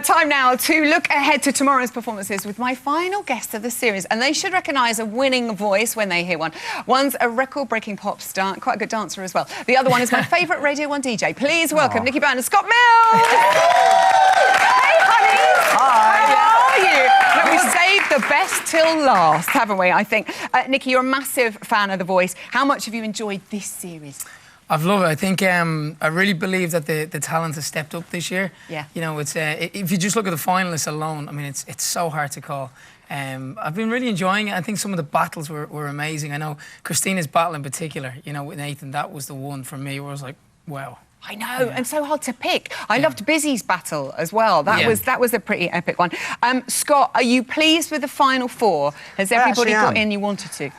Time now to look ahead to tomorrow's performances with my final guest of the series, and they should recognise a winning voice when they hear one. One's a record-breaking pop star, quite a good dancer as well. The other one is my favourite Radio 1 DJ. Please welcome Nicky Byrne and Scott Mills! Hey, honeys! Hi! How are you? Look, we saved the best till last, haven't we, I think. Nicky, you're a massive fan of The Voice. How much have you enjoyed this series? I've loved it. I think I really believe that the talent has stepped up this year. Yeah. You know, it's if you just look at the finalists alone, I mean, it's so hard to call. I've been really enjoying it. I think some of the battles were amazing. I know Christina's battle in particular, you know, with Nathan, that was the one for me where I was like, wow. I know, and so hard to pick. I loved Busy's battle as well. That was a pretty epic one. Scott, are you pleased with the final four? Has everybody got in you wanted to?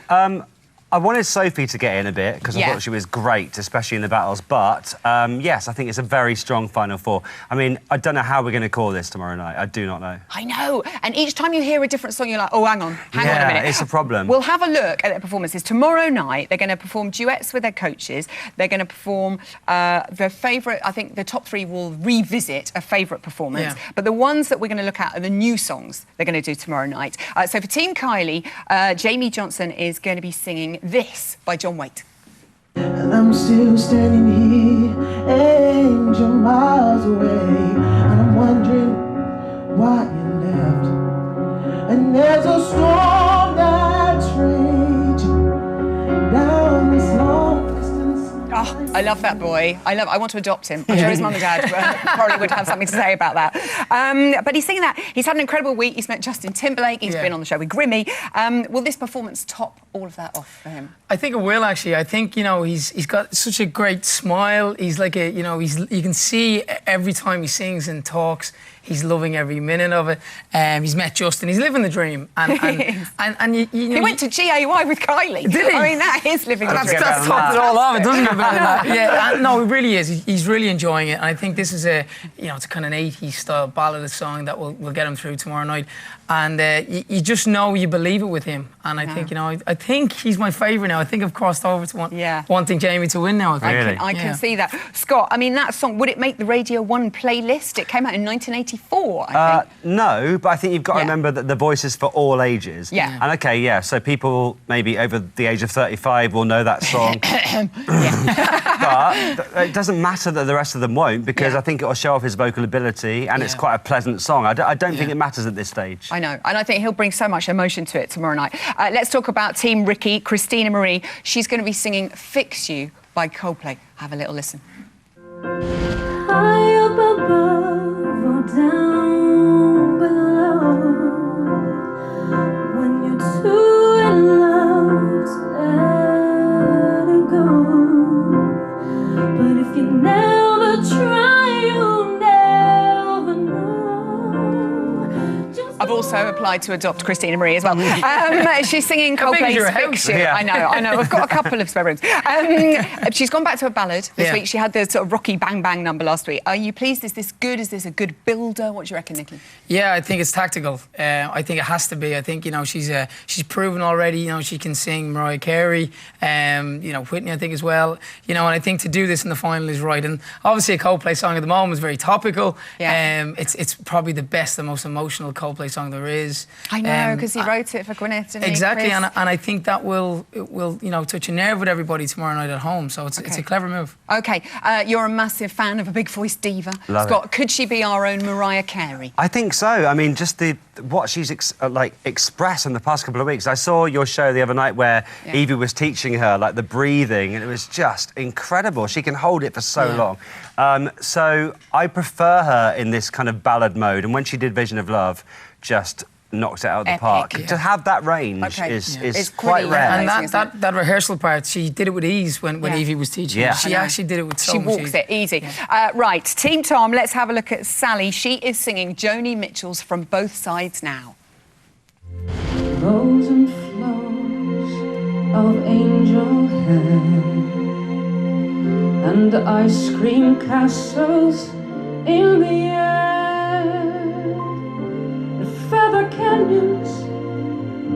I wanted Sophie to get in a bit because I thought she was great, especially in the battles. But yes, I think it's a very strong final four. I mean, I don't know how we're going to call this tomorrow night. I do not know. I know. And each time you hear a different song, you're like, oh, hang on a minute. Yeah, it's a problem. We'll have a look at their performances. Tomorrow night, they're going to perform duets with their coaches. They're going to perform their favourite, I think the top three will revisit a favourite performance. Yeah. But the ones that we're going to look at are the new songs they're going to do tomorrow night. So for Team Kylie, Jamie Johnson is going to be singing This by John Waite. And I'm still standing here, angel miles away, and I'm wondering why you left. And there's a storm that's raging down this long distance. Oh, I love that boy. I want to adopt him. I'm sure his mum and dad probably would have something to say about that. But he's singing that. He's had an incredible week. He's met Justin Timberlake. He's been on the show with Grimmy. Will this performance top all of that off for him? I think it will, actually. I think, you know, he's got such a great smile. He's like a, you know, you can see every time he sings and talks, he's loving every minute of it. He's met Justin. He's living the dream. And you he went to GAY with Kylie. Did he? I mean, that is living the dream. That's topped it all off. It doesn't get better than that. Yeah, no, it really is. He's really enjoying it. And I think this is it's a kind of an 80s style ballad song that will get him through tomorrow night. And you just know you believe it with him. And I think, you know, I think he's my favourite now. I think I've crossed over to wanting Jamie to win now. I can see that. Scott, I mean, that song, would it make the Radio 1 playlist? It came out in 1984, I think. No, but I think you've got to remember that The Voice is for all ages. Yeah. And OK, so people maybe over the age of 35 will know that song. But it doesn't matter that the rest of them won't, because I think it will show off his vocal ability, and it's quite a pleasant song. I don't think it matters at this stage. I know, and I think he'll bring so much emotion to it tomorrow night. Let's talk about Team Ricky, Christina Marie. She's going to be singing Fix You by Coldplay. Have a little listen. High up above or down below, when you're too in love to let it go. But if you never try, you'll never know. I've also applied to adopt Christina Marie as well. She's singing Coldplay's Fix You. I know. I've got a couple of spare rooms. She's gone back to a ballad this week. She had the sort of rocky bang bang number last week. Are you pleased? Is this good? Is this a good builder? What do you reckon, Nicky? Yeah, I think it's tactical. I think it has to be. I think, you know, she's proven already, you know, she can sing Mariah Carey, you know, Whitney, I think, as well. You know, and I think to do this in the final is right. And obviously a Coldplay song at the moment is very topical. Yeah. It's probably the best, the most emotional Coldplay song there is. I know, because he wrote it for Gwyneth, didn't he? Exactly, and I think that will you know, touch a nerve with everybody tomorrow night at home. So it's a clever move. OK, you're a massive fan of a big voice diva. Scott, could she be our own Mariah Carey? I think so. I mean, just what she's expressed in the past couple of weeks. I saw your show the other night where Evie was teaching her like the breathing, and it was just incredible. She can hold it for so long. So I prefer her in this kind of ballad mode, and when she did Vision of Love, just knocked it out of the park. To have that range is quite rare. And that rehearsal part, she did it with ease when Evie was teaching. Yeah. She actually did it with so much ease. She walks it easy. Right, Team Tom, let's have a look at Sally. She is singing Joni Mitchell's From Both Sides now. Flows and flows of angel hair and ice cream castles in the air, the feather canyons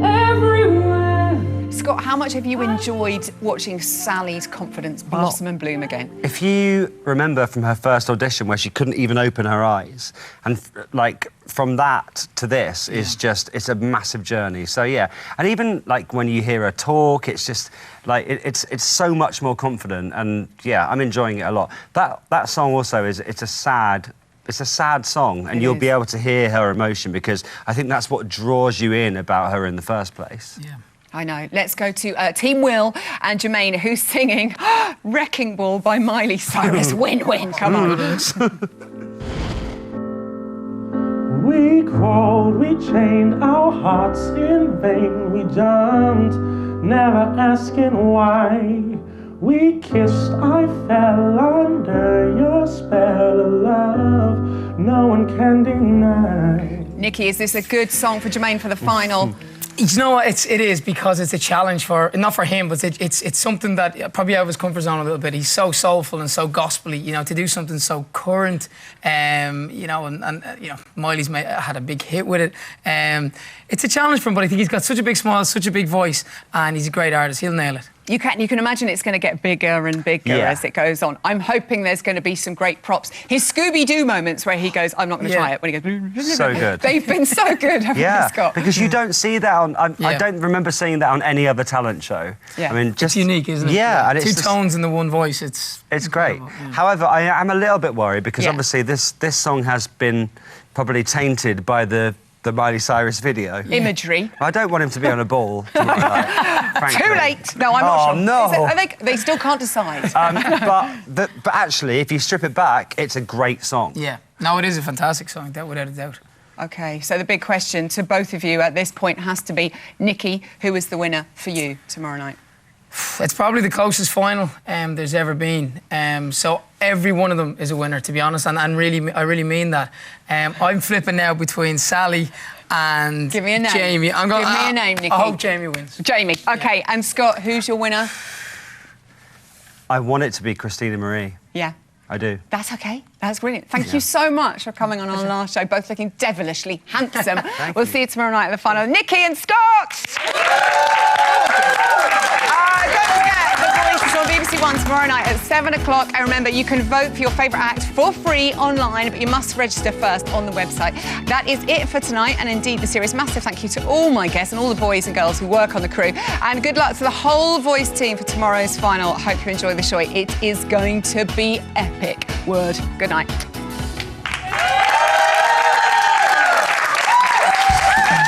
everywhere. Scott, how much have you enjoyed watching Sally's confidence blossom and bloom again? If you remember from her first audition where she couldn't even open her eyes, and like from that to this is just, it's a massive journey. So yeah, and even like when you hear her talk, it's just like it's so much more confident, and yeah, I'm enjoying it a lot. That song also it's a sad song, and you'll be able to hear her emotion, because I think that's what draws you in about her in the first place. Yeah. I know. Let's go to Team Will and Jermaine, who's singing Wrecking Ball by Miley Cyrus. Win-win, come on. We crawled, we chained our hearts in vain. We jumped, never asking why. We kissed, I fell under your spell of love. No one can deny. Nicky, is this a good song for Jermaine for the final? You know what, it is, because it's a challenge for, not for him, but it's something that probably out of his comfort zone a little bit. He's so soulful and so gospelly, you know, to do something so current, you know, and you know, Miley's had a big hit with it. It's a challenge for him, but I think he's got such a big smile, such a big voice, and he's a great artist. He'll nail it. You can imagine it's going to get bigger and bigger as it goes on. I'm hoping there's going to be some great props. His Scooby-Doo moments where he goes, I'm not going to try it, when he goes... So good. They've been so good, haven't they, Scott? Because you don't see that on... I don't remember seeing that on any other talent show. Yeah. I mean, just... It's unique, isn't it? Yeah. And Two it's tones in the one voice, it's great. However, I am a little bit worried, because obviously this song has been probably tainted by the Miley Cyrus video. Imagery. I don't want him to be on a ball tomorrow night, Too late. No, I'm not sure. No. They still can't decide. But actually, if you strip it back, it's a great song. Yeah. No, it is a fantastic song, that without a doubt. OK, so the big question to both of you at this point has to be, Nicky, who is the winner for you tomorrow night? It's probably the closest final there's ever been. So every one of them is a winner, to be honest, and really, I really mean that. I'm flipping now between Sally and Give me a name. Jamie. Give me a name, Nicky. I hope Jamie wins. Jamie. OK, and Scott, who's your winner? I want it to be Christina Marie. Yeah. I do. That's OK. That's brilliant. Thank you so much for coming on our last show, both looking devilishly handsome. We'll see you tomorrow night at the final. Nicky and Scott! Don't forget, The Voice is on BBC One tomorrow night at 7 o'clock. And remember, you can vote for your favourite act for free online, but you must register first on the website. That is it for tonight, and indeed the series. Massive thank you to all my guests and all the boys and girls who work on the crew. And good luck to the whole Voice team for tomorrow's final. Hope you enjoy the show. It is going to be epic. Word. Good night.